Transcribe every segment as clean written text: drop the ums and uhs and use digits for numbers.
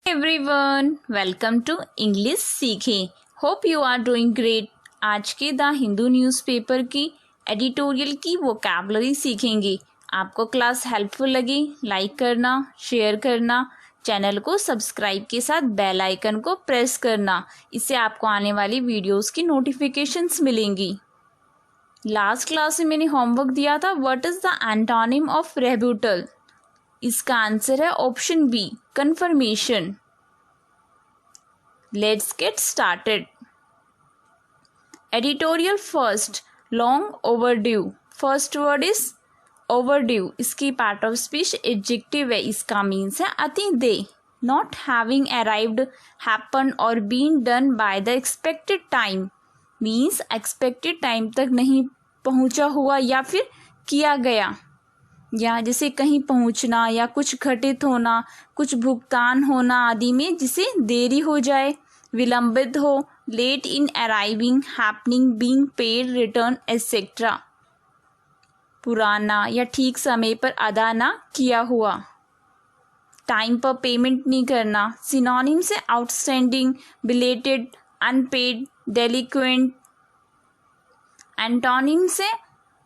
Everyone, welcome to English सीखें। Hope you are doing great. आज के द हिंदू न्यूज़पेपर की एडिटोरियल की वोकैबुलरी सीखेंगे। आपको क्लास हेल्पफुल लगी, लाइक करना, शेयर करना, चैनल को सब्सक्राइब के साथ बेल आइकन को प्रेस करना। इससे आपको आने वाली वीडियोस की नोटिफिकेशंस मिलेंगी। लास्ट क्लास में मैंने होमवर्क दिया था, what is the antonym of rebuttal. इसका आंसर है option B, confirmation. Let's get started. Editorial first, long overdue. First word is overdue. इसकी पार्ट ऑफ स्पीच एडजेक्टिव है। इसका मीन्स है अति दे, not having arrived, happen or been done by the expected time. Means expected time तक नहीं पहुंचा हुआ या फिर किया गया, या जैसे कहीं पहुंचना या कुछ घटित होना, कुछ भुगतान होना आदि में जिसे देरी हो जाए, विलंबित हो, late in arriving, happening, being paid, return et cetera. पुराना या ठीक समय पर अदा ना किया हुआ, टाइम पर पेमेंट नहीं करना। सिनोनिम से outstanding, belated, unpaid, delinquent. Antonym से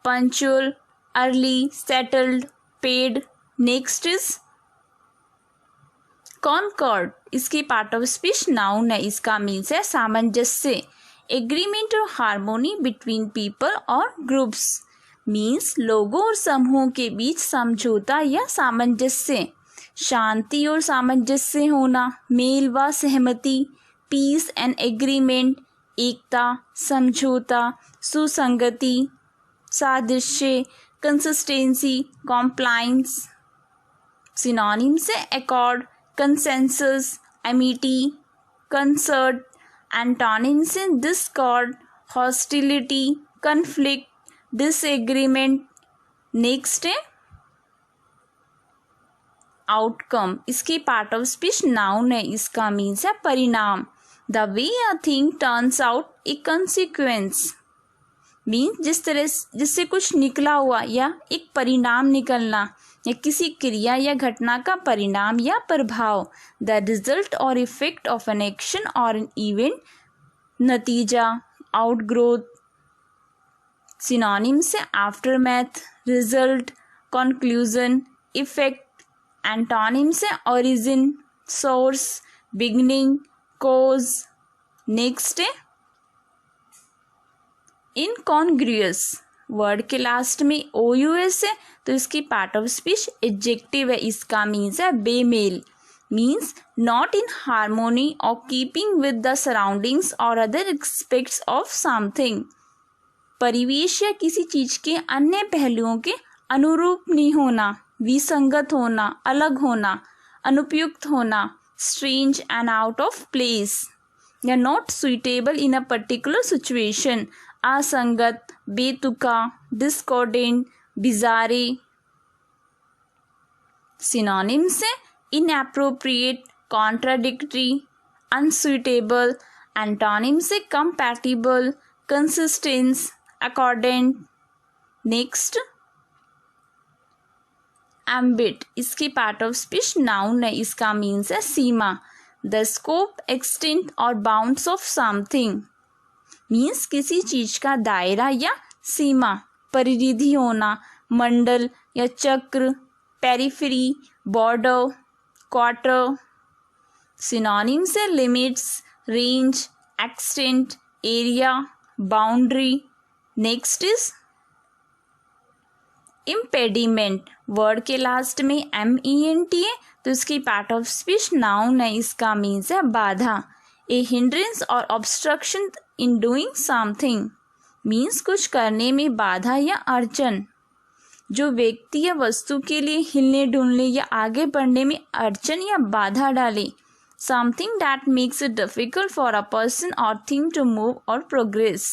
punctual, early, settled, paid. Next is concord. इसकी पार्ट ऑफ स्पीच नाउन है। इसका मीन्स है सामंजस्य, एग्रीमेंट और हार्मोनी बिटवीन पीपल और ग्रुप्स। मीन्स लोगों और समूहों के बीच समझौता या सामंजस्य, शांति और सामंजस्य होना, मेल व सहमति, पीस एंड एग्रीमेंट, एकता, समझौता, सुसंगति, सादृश्य, कंसिस्टेंसी, कॉम्प्लायंस। सिनोनिम से accord, consensus, amity, concert. Antonym से discord, hostility, conflict, disagreement. Next है आउटकम। इसकी पार्ट ऑफ स्पीच नाउन है। इसका मीन्स है परिणाम, the way a thing turns out, a consequence. Means जिससे कुछ निकला हुआ या एक परिणाम निकलना, या किसी क्रिया या घटना का परिणाम या प्रभाव। The result or effect of an action or an event, नतीजा, आउटग्रोथ। सिनोनिम से aftermath, result, conclusion, effect. Antonym से origin, source, beginning, cause. Next है इनकॉन्ग्रुअस। वर्ड के लास्ट में OUS है तो इसकी पार्ट ऑफ स्पीच एडजेक्टिव है। इसका मीन्स है बेमेल, मीन्स नॉट इन हार्मोनी और कीपिंग विद द सराउंडिंग्स और अदर एस्पेक्ट्स ऑफ समथिंग। परिवेश या किसी चीज के अन्य पहलुओं के अनुरूप नहीं होना, विसंगत होना, अलग होना, अनुपयुक्त होना, strange and out of place, या not suitable in a particular situation. असंगत, बेतुका, डिस्कॉर्डेंट, बिजारे। सिनोनिम से इनएप्रोप्रिएट, कॉन्ट्राडिक्टरी, अनसुइटेबल। एंटोनिम से compatible, consistence, accordant. Next ambit. इसकी पार्ट ऑफ स्पीच नाउन है। इसका मीन्स है सीमा, the scope, extent or bounds of something. Means किसी चीज का दायरा या सीमा, परिधि होना, मंडल या चक्र, पेरिफेरी, बॉर्डर, क्वार्टर। सिनोनिम से limits, range, extent, area, boundary. Next is impediment. Word के लास्ट में MENT है तो इसकी पार्ट ऑफ स्पीच नाउन है। इसका मीन्स है बाधा, ए हिंड्रेंस और obstruction in doing something. Means कुछ करने में बाधा या अड़चन, जो व्यक्ति या वस्तु के लिए हिलने डुलने या आगे बढ़ने में अड़चन या बाधा डाले। Something that makes it difficult for a person or thing to move or progress,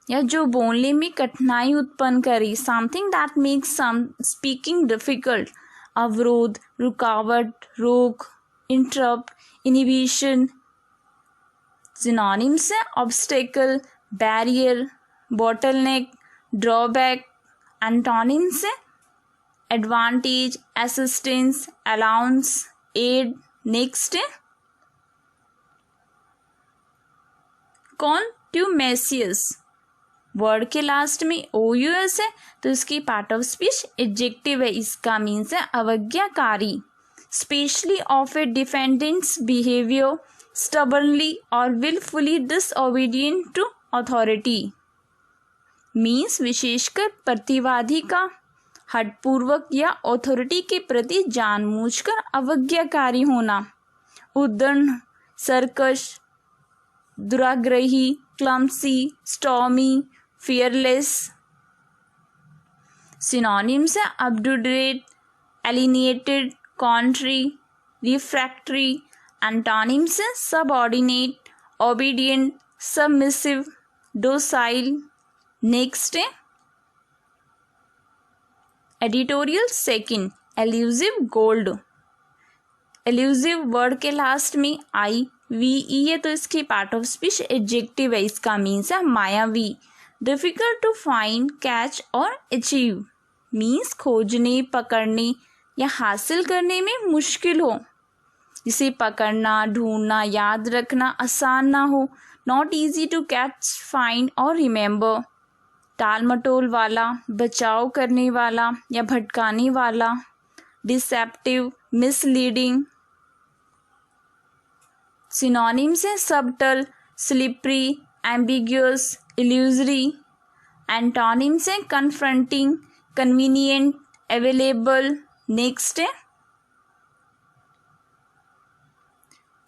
या जो बोलने में कठिनाई उत्पन्न करे। Something that makes some speaking difficult, अवरोध, रुकावट, रोक, इंटरप्ट, इनहिबिशन। सिनोनिम से obstacle, barrier, bottleneck, drawback. Antonym से advantage, assistance, allowance, aid, next है कॉन्ट्यूमेसियस, वर्ड के लास्ट में OUS है तो इसकी पार्ट ऑफ स्पीच एडजेक्टिव है, इसका मीन्स है अवज्ञाकारी। Specially of a defendant's behaviour stubbornly or wilfully disobedient to authority, means विशेषकर प्रतिवादी का हठपूर्वक या अथॉरिटी के प्रति जानबूझकर अवज्ञाकारी होना। उद्धरण सर्कस, दुराग्रही, क्लम्सी, स्टॉर्मी, फियरलेस। सिनोनिम्स है obdurate, alienated, contrary, refractory. Antonyms है subordinate, obedient, submissive, docile. Next है editorial second, elusive gold. Elusive word के लास्ट में IVE है तो इसकी पार्ट ऑफ स्पीच एडजेक्टिव है, इसका मीन्स है मायावी। डिफिकल्ट टू फाइंड, कैच और अचीव, मीन्स खोजने, पकड़ने या हासिल करने में मुश्किल हो, जिसे पकड़ना, ढूंढना, याद रखना आसान ना हो। Not easy to catch, find और रिमेंबर, टाल मटोल वाला, बचाव करने वाला या भटकाने वाला। Deceptive, misleading. सिनोनिम्स है subtle, slippery, ambiguous, illusory. Antonyms है कन्फ्रंटिंग, कन्वीनियंट, अवेलेबल। नेक्स्ट है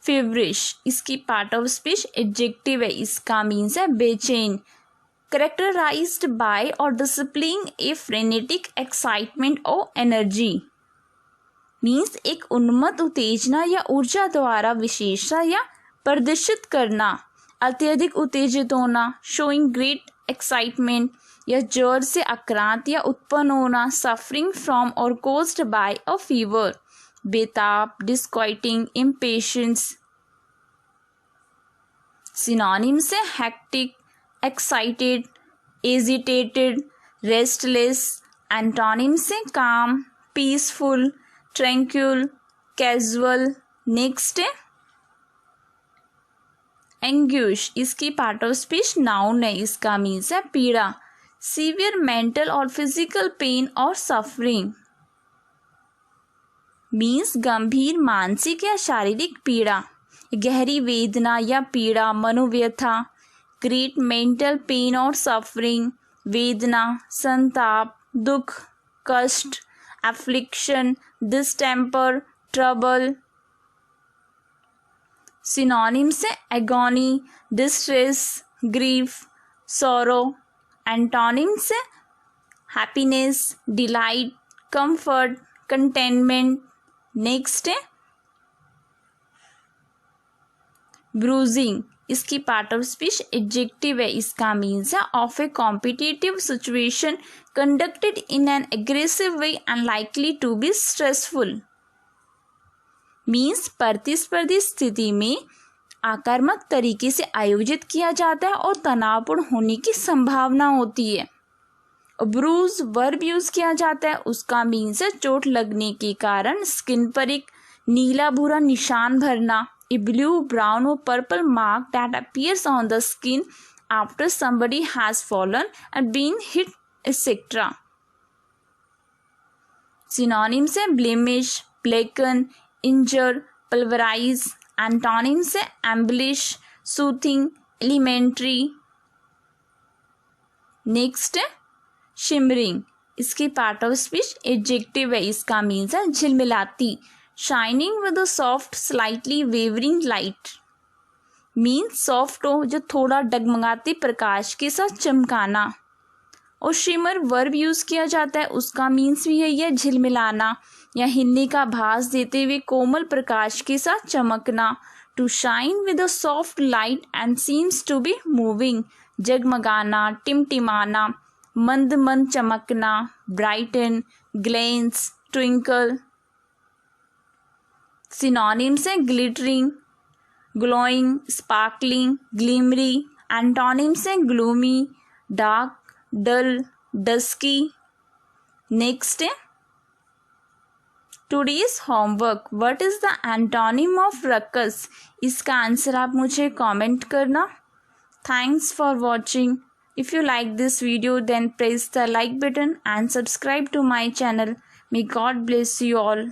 फेवरिश, इसकी पार्ट ऑफ स्पीच एडजेक्टिव है, इसका मीन्स है बेचैन। कैरेक्टराइज्ड बाय और डिस्प्लेइंग ए फ्रेनेटिक एक्साइटमेंट और एनर्जी, मीन्स एक उन्मत्त उत्तेजना या ऊर्जा द्वारा विशेषता या प्रदर्शित करना, अत्यधिक उत्तेजित होना। शोइंग ग्रेट एक्साइटमेंट या जोर से आक्रांत या उत्पन्न होना। सफरिंग फ्रॉम और कोज्ड बाय अ फीवर, बेताब, डिस्क्वाइटिंग, इम्पेशेंस। सिनोनिम्स है hectic, excited, agitated, restless. Antonyms है काम, पीसफुल, ट्रैंक्विल, कैजुअल। नेक्स्ट है एंग्यूश, इसकी पार्ट ऑफ स्पीच नाउन है, इसका मीन्स है पीड़ा। Severe mental or physical pain or suffering, means गंभीर मानसिक या शारीरिक पीड़ा। गहरी वेदना या पीड़ा, मनोव्यथा। Great mental pain or suffering, वेदना, संताप, दुख, कष्ट। Affliction, distemper, trouble. सिनोनिम्स है agony, distress, grief, sorrow. Antonyms है happiness, delight, comfort, containment. Next है ब्रूजिंग, इसकी पार्ट ऑफ स्पीच एडजेक्टिव है, इसका मीन्स है of a competitive situation conducted in an aggressive way and likely to be stressful, means प्रतिस्पर्धी स्थिति में आक्रामक तरीके से आयोजित किया जाता है और तनावपूर्ण होने की संभावना होती है। ब्रूज वर्ब यूज किया जाता है, उसका मीन्स है चोट लगने के कारण स्किन पर एक नीला भूरा निशान भरना। A blue, brown or purple mark that appears on the skin after somebody has fallen and been hit, etc. Synonyms है blemish, blacken, injure, pulverize. Antonyms है embellish, soothing, elementary. Next है shimmering, इसकी part of speech adjective है, इसका means है झिलमिलाती। Shining with a soft slightly wavering light, means soft हो जो थोड़ा डगमगाते प्रकाश के साथ चमकाना। और शिमर वर्ब यूज किया जाता है, उसका मीन्स भी यही है झिलमिलाना या हिलने का भास देते हुए कोमल प्रकाश के साथ चमकना। To shine with a soft light and seems to be moving, जगमगाना, टिमटिमाना, मंद मंद चमकना। Brighten, glance, twinkle. सिनोनिम्स है glittering, glowing, sparkling, glimmery. Antonyms है gloomy, dark, dull, dusky. Next है today's homework, what is the antonym of ruckus? इसका answer आप मुझे कमेंट करना. Thanks for watching. If you like this video, then press the like button and subscribe to my channel. May God bless you all.